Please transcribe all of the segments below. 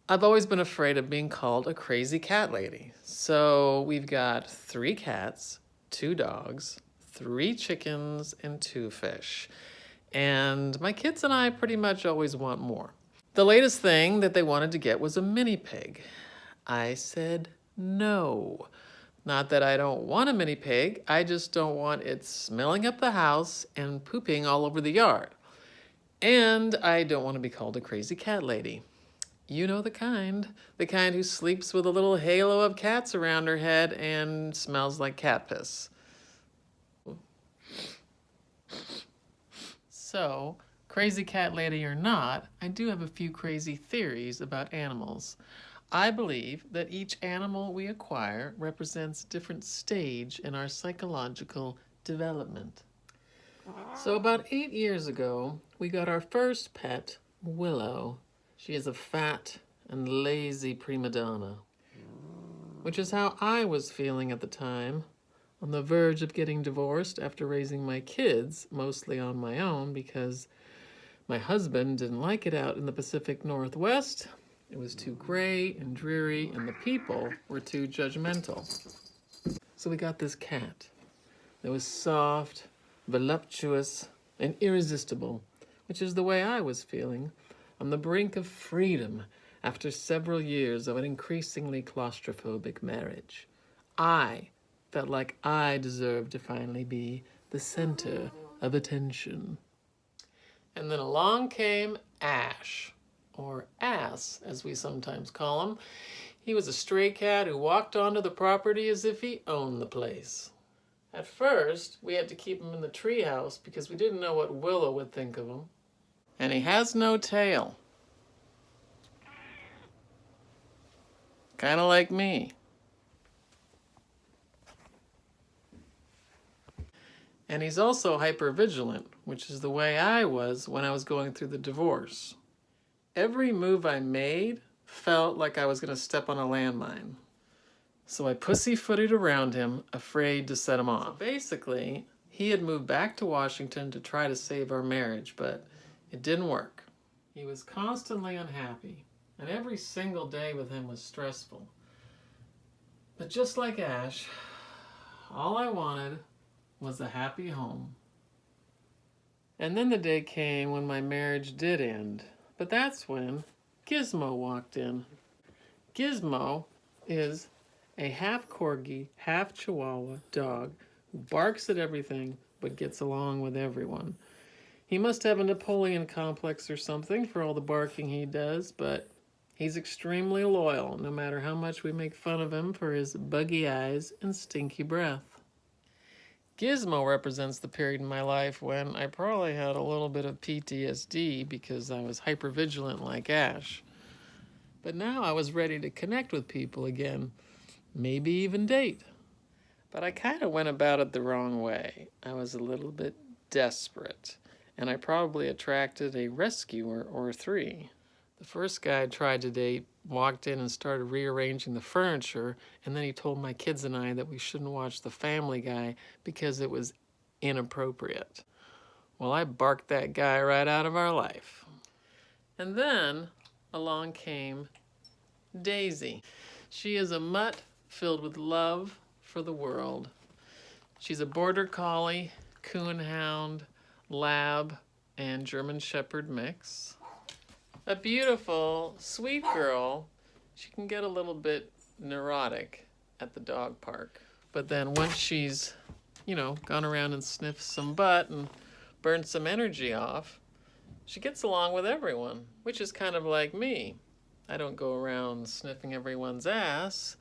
I've always been afraid of being called a crazy cat lady. So we've got 3 cats, 2 dogs, 3 chickens, and 2 fish. And my kids and I pretty much always want more. The latest thing that they wanted to get was a mini pig. I said no. Not that I don't want a mini pig, I just don't want it smelling up the house and pooping all over the yard. And I don't want to be called a crazy cat lady. You know the kind who sleeps with a little halo of cats around her head and smells like cat piss. So, crazy cat lady or not, I do have a few crazy theories about animals. I believe that each animal we acquire represents a different stage in our psychological development. So about 8 years ago, we got our first pet, Willow. She is a fat and lazy prima donna, which is how I was feeling at the time, on the verge of getting divorced after raising my kids, mostly on my own because my husband didn't like it out in the Pacific Northwest. It was too gray and dreary, and the people were too judgmental. So we got this cat that was soft, voluptuous, and irresistible, which is the way I was feeling, on the brink of freedom after several years of an increasingly claustrophobic marriage. I felt like I deserved to finally be the center of attention. And then along came Ash, or Ass, as we sometimes call him. He was a stray cat who walked onto the property as if he owned the place. At first, we had to keep him in the treehouse because we didn't know what Willow would think of him. And he has no tail. Kind of like me. And he's also hypervigilant, which is the way I was when I was going through the divorce. Every move I made felt like I was going to step on a landmine. So I pussyfooted around him, afraid to set him off. So basically, he had moved back to Washington to try to save our marriage, but it didn't work. He was constantly unhappy, and every single day with him was stressful. But just like Ash, all I wanted was a happy home. And then the day came when my marriage did end, but that's when Gizmo walked in. Gizmo is a half corgi, half chihuahua dog who barks at everything but gets along with everyone. He must have a Napoleon complex or something for all the barking he does, but he's extremely loyal no matter how much we make fun of him for his buggy eyes and stinky breath. Gizmo represents the period in my life when I probably had a little bit of PTSD because I was hypervigilant like Ash. But now I was ready to connect with people again, maybe even date. But I kind of went about it the wrong way. I was a little bit desperate, and I probably attracted a rescuer or 3. The first guy I tried to date walked in and started rearranging the furniture, and then he told my kids and I that we shouldn't watch The Family Guy because it was inappropriate. Well, I barked that guy right out of our life. And then along came Daisy. She is a mutt filled with love for the world. She's a border collie, coonhound, lab, and German shepherd mix. A beautiful, sweet girl. She can get a little bit neurotic at the dog park. But then once she's, gone around and sniffed some butt and burned some energy off, she gets along with everyone, which is kind of like me. I don't go around sniffing everyone's ass,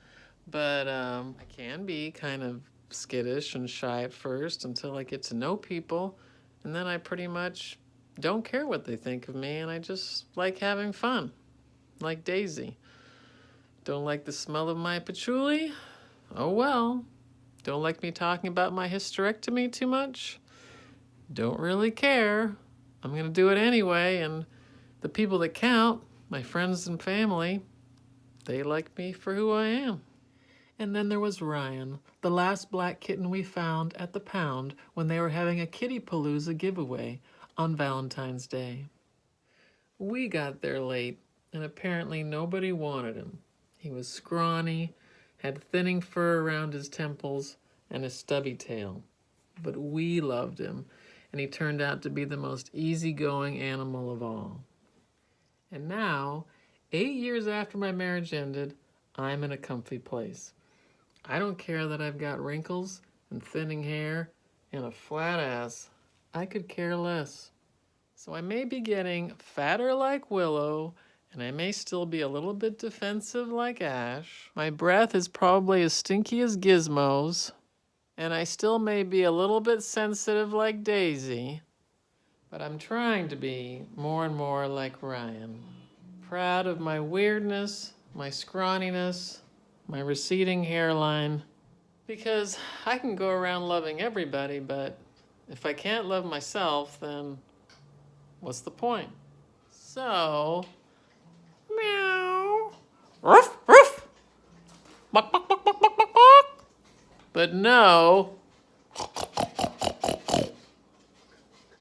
but I can be kind of skittish and shy at first until I get to know people, and then I pretty much don't care what they think of me, and I just like having fun, like Daisy. Don't like the smell of my patchouli? Oh well. Don't like me talking about my hysterectomy too much? Don't really care. I'm going to do it anyway, and the people that count, my friends and family, they like me for who I am. And then there was Ryan, the last black kitten we found at the pound when they were having a Kitty Palooza giveaway on Valentine's Day. We got there late, and apparently nobody wanted him. He was scrawny, had thinning fur around his temples, and a stubby tail. But we loved him, and he turned out to be the most easygoing animal of all. And now, 8 years after my marriage ended, I'm in a comfy place. I don't care that I've got wrinkles and thinning hair and a flat ass. I could care less. So I may be getting fatter like Willow, and I may still be a little bit defensive like Ash. My breath is probably as stinky as Gizmo's, and I still may be a little bit sensitive like Daisy, but I'm trying to be more and more like Ryan. Proud of my weirdness, my scrawniness, my receding hairline, because I can go around loving everybody, but if I can't love myself, then what's the point? So, meow, ruff, ruff, buck, buck, buck, buck, buck, buck, buck. But no,